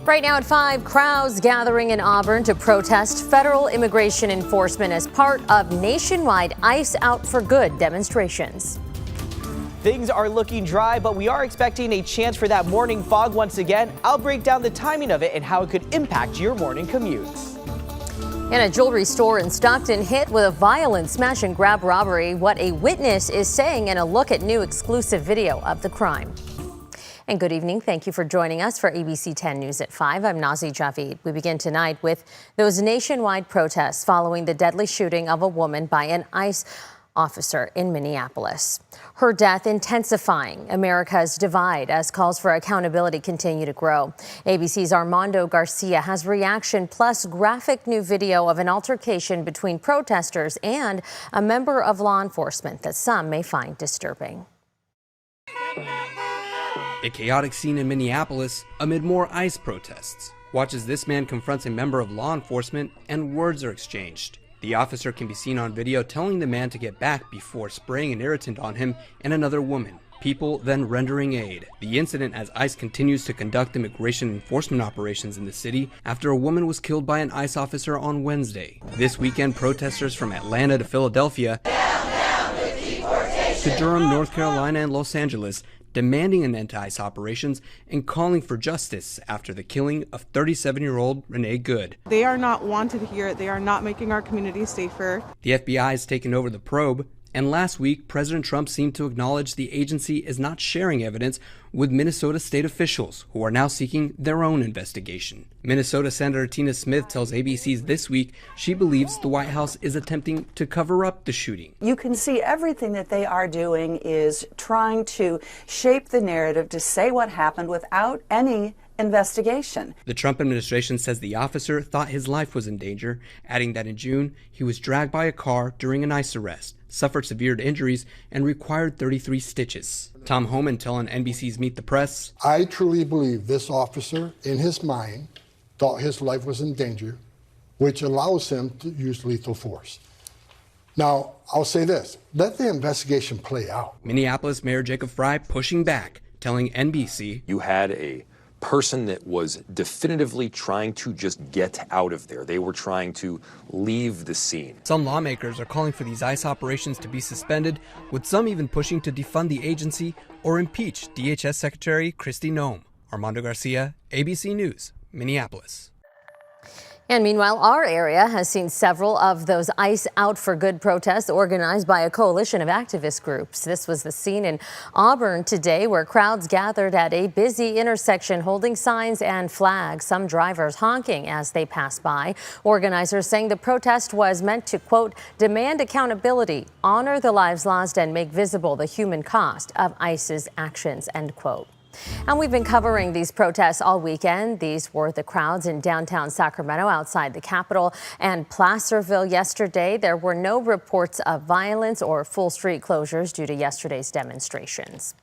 Right now at 5, crowds gathering in Auburn to protest federal immigration enforcement as part of nationwide ICE Out for Good demonstrations. Things are looking dry, but we are expecting a chance for that morning fog once again. I'll break down the timing of it and how it could impact your morning commutes. In a jewelry store in Stockton hit with a violent smash and grab robbery, what a witness is saying, and a look at new exclusive video of the crime. And good evening. Thank you for joining us for ABC 10 News at 5. I'm Nazi Javid. We begin tonight with those nationwide protests following the deadly shooting of a woman by an ICE officer in Minneapolis. Her death intensifying America's divide as calls for accountability continue to grow. ABC's Armando Garcia has reaction plus graphic new video of an altercation between protesters and a member of law enforcement that some may find disturbing. A chaotic scene in Minneapolis amid more ICE protests. Watch as this man confronts a member of law enforcement and words are exchanged. The officer can be seen on video telling the man to get back before spraying an irritant on him and another woman. People then rendering aid. The incident as ICE continues to conduct immigration enforcement operations in the city after a woman was killed by an ICE officer on Wednesday. This weekend, protesters from Atlanta to Philadelphia to Durham, North Carolina and Los Angeles demanding an end to ICE operations and calling for justice after the killing of 37-year-old Renee Good. They are not wanted here. They are not making our community safer. The FBI has taken over the probe, and last week, President Trump seemed to acknowledge the agency is not sharing evidence with Minnesota state officials, who are now seeking their own investigation. Minnesota Senator Tina Smith tells ABC's This Week she believes the White House is attempting to cover up the shooting. You can see everything that they are doing is trying to shape the narrative to say what happened without any investigation. The Trump administration says the officer thought his life was in danger, adding that in June he was dragged by a car during an ICE arrest, suffered severe injuries, and required 33 stitches. Tom Homan telling NBC's Meet the Press, I truly believe this officer, in his mind, thought his life was in danger, which allows him to use lethal force. Now, I'll say this, let the investigation play out. Minneapolis Mayor Jacob Frey pushing back, telling NBC, you had a person that was definitively trying to just get out of there. They were trying to leave the scene. Some lawmakers are calling for these ICE operations to be suspended, with some even pushing to defund the agency or impeach DHS Secretary Kristi Noem. Armando Garcia, ABC News, Minneapolis. And meanwhile, our area has seen several of those ICE Out for Good protests organized by a coalition of activist groups. This was the scene in Auburn today, where crowds gathered at a busy intersection holding signs and flags, some drivers honking as they passed by. Organizers saying the protest was meant to, quote, demand accountability, honor the lives lost, and make visible the human cost of ICE's actions, end quote. And we've been covering these protests all weekend. These were the crowds in downtown Sacramento outside the Capitol and Placerville yesterday. There were no reports of violence or full street closures due to yesterday's demonstrations.